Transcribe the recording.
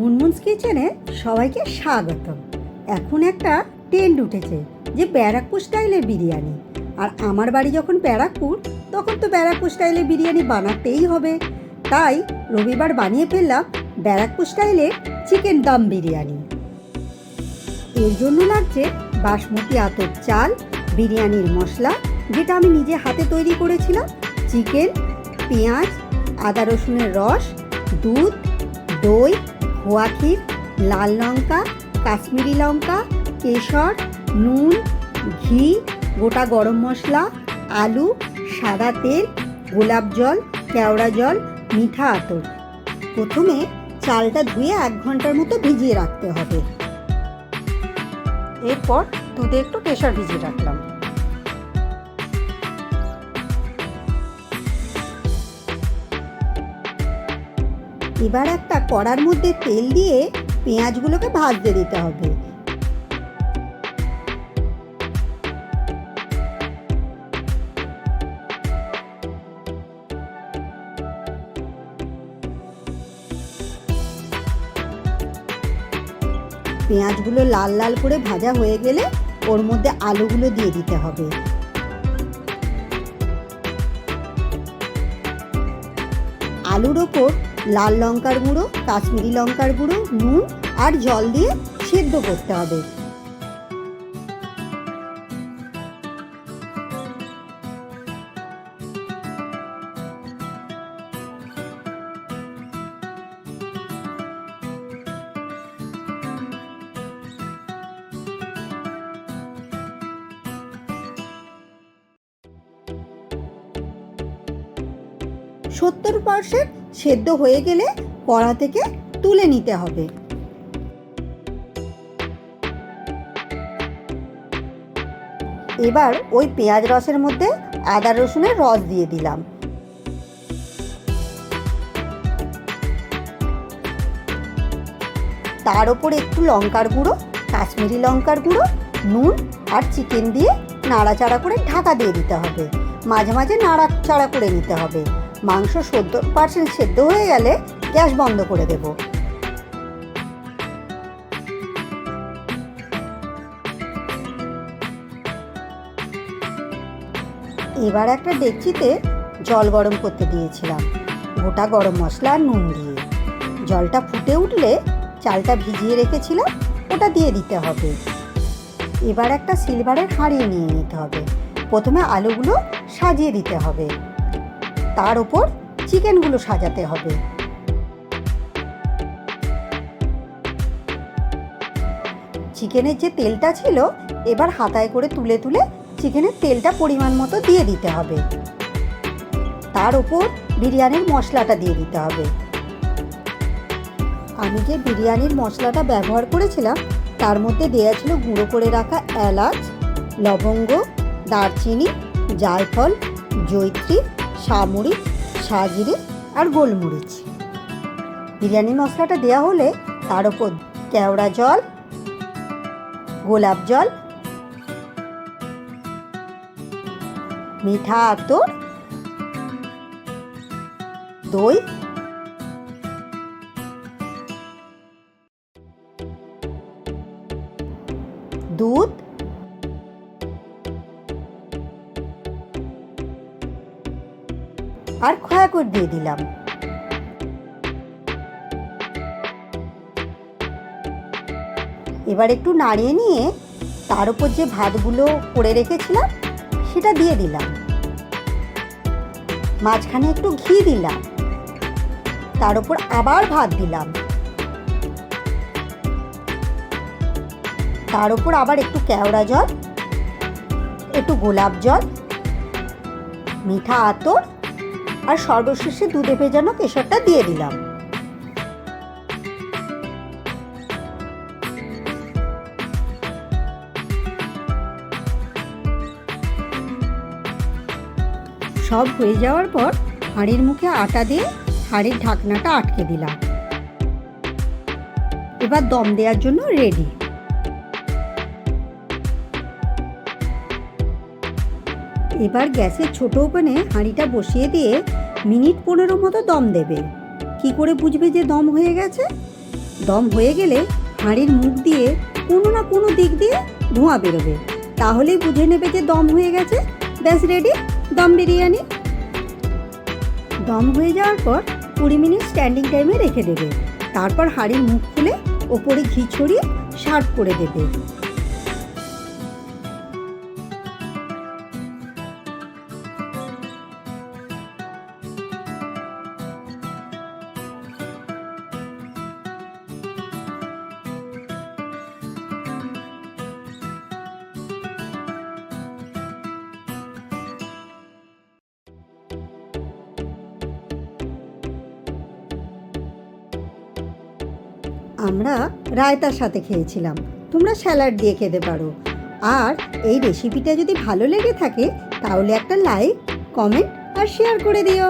মুনমুনস কিচেনে সবাইকে স্বাগত। এখন একটা ট্রেন্ড উঠেছে যে ব্যারাকপুর স্টাইলের বিরিয়ানি। আর আমার বাড়ি যখন ব্যারাকপুর, তখন তো ব্যারাকপুর স্টাইলের বিরিয়ানি বানাতেই হবে। তাই রবিবার বানিয়ে ফেললাম ব্যারাকপুর স্টাইলের চিকেন দম বিরিয়ানি। এর জন্য লাগছে বাসমতি আতপ চাল, বিরিয়ানির মশলা যেটা আমি নিজে হাতে তৈরি করেছিলাম, চিকেন, পেঁয়াজ, আদা রসুনের রস, দুধ, দই, খোয়া ক্ষীর, লাল লঙ্কা, কাশ্মীরি লঙ্কা, কেশর, নুন, ঘি, গোটা গরম মশলা, আলু, সাদা তেল, গোলাপ জল, কেওড়া জল, মিঠা আতর। প্রথমে চালটা ধুয়ে 1 ঘন্টার মতো ভিজিয়ে রাখতে হবে। এরপর দুধে একটু কেশর ভিজিয়ে রাখলাম। এবার একটা কড়ার মধ্যে তেল দিয়ে পেঁয়াজগুলোকে ভাজতে দিতে হবে। পেঁয়াজগুলো লাল লাল করে ভাজা হয়ে গেলে ওর মধ্যে আলুগুলো দিয়ে দিতে হবে। আলুর ওপর লাল লঙ্কার গুঁড়ো, কাশ্মীরি লঙ্কার গুঁড়ো, নুন আর জল দিয়ে সেদ্ধ করতে হবে। সত্তর % সেদ্ধ হয়ে গেলে কড়া থেকে তুলে নিতে হবে। এবার ওই পেঁয়াজ রসের মধ্যে আদা রসুনের রস দিয়ে দিলাম। তার উপর একটু লঙ্কার গুঁড়ো, কাশ্মীরি লঙ্কার গুঁড়ো, নুন আর চিকেন দিয়ে নাড়াচাড়া করে ঢাকা দিয়ে দিতে হবে। মাঝে মাঝে নাড়াচাড়া করে নিতে হবে। মাংস 70% সেদ্ধ হয়ে গেলে গ্যাস বন্ধ করে দেব। এবার একটা ডেকচিতে জল গরম করতে দিয়েছিলাম, গোটা গরম মশলা আর নুন দিয়ে। জলটা ফুটে উঠলে চালটা ভিজিয়ে রেখেছিলাম ওটা দিয়ে দিতে হবে। এবার একটা সিলভারের হাঁড়ি নিয়ে নিতে হবে। প্রথমে আলুগুলো সাজিয়ে দিতে হবে, তার উপর চিকেনগুলো সাজাতে হবে। চিকেনের যে তেলটা ছিল এবার হাতায় করে তুলে তুলে চিকেনের তেলটা পরিমাণ মতো দিয়ে দিতে হবে। তার উপর বিরিয়ানির মশলাটা দিয়ে দিতে হবে। আমি যে বিরিয়ানির মশলাটা ব্যবহার করেছিলাম তার মধ্যে দেওয়া ছিল গুঁড়ো করে রাখা এলাচ, লবঙ্গ, দারচিনি, জায়ফল, জয়িত্রী, সামরিচ, সাজিরে আর গোলমরিচ। বিরিয়ানি মশলাটা দেওয়া হলে তার উপর কেওড়া জল, গোলাপ জল, মিঠা আতর, দই, দুধ, আর খোয়া করে দিয়ে দিলাম। এবার একটু নাড়িয়ে নিয়ে তার উপর যে ভাতগুলো করে রেখেছিলাম সেটা দিয়ে দিলাম। মাঝখানে একটু ঘি দিলাম, তার উপর আবার ভাত দিলাম, তার উপর আবার একটু কেওড়া জল, একটু গোলাপ জল, মিঠা আতর আর সর্বশেষে দুধে ভেজানো কেশরটা দিয়ে দিলাম। সব হয়ে যাওয়ার পর হাঁড়ির মুখে আটা দিয়ে হাঁড়ির ঢাকনাটা আটকে দিলাম। এবার দম দেওয়ার জন্য রেডি। এবার গ্যাসের ছোট ওভেনে হাঁড়িটা বসিয়ে দিয়ে মিনিট 15 মতো দম দেবে। কি করে বুঝবে যে দম হয়ে গেছে? দম হয়ে গেলে হাঁড়ির মুখ দিয়ে কোনো না কোনো দিক দিয়ে ধোঁয়া বেরোবে, তাহলেই বুঝে নেবে যে দম হয়ে গেছে। ব্যাস রেডি দম বিরিয়ানি। দম হয়ে যাওয়ার পর 20 মিনিট স্ট্যান্ডিং টাইমে রেখে দেবে। তারপর হাঁড়ির মুখ খুলে ওপরে ঘি ছড়িয়ে সার্ভ করে দেবে। আমরা রায়তার সাথে খেয়েছিলাম, তোমরা স্যালাড দিয়ে খেতে পারো। আর এই রেসিপিটা যদি ভালো লেগে থাকে তাহলে একটা লাইক, কমেন্ট আর শেয়ার করে দিও।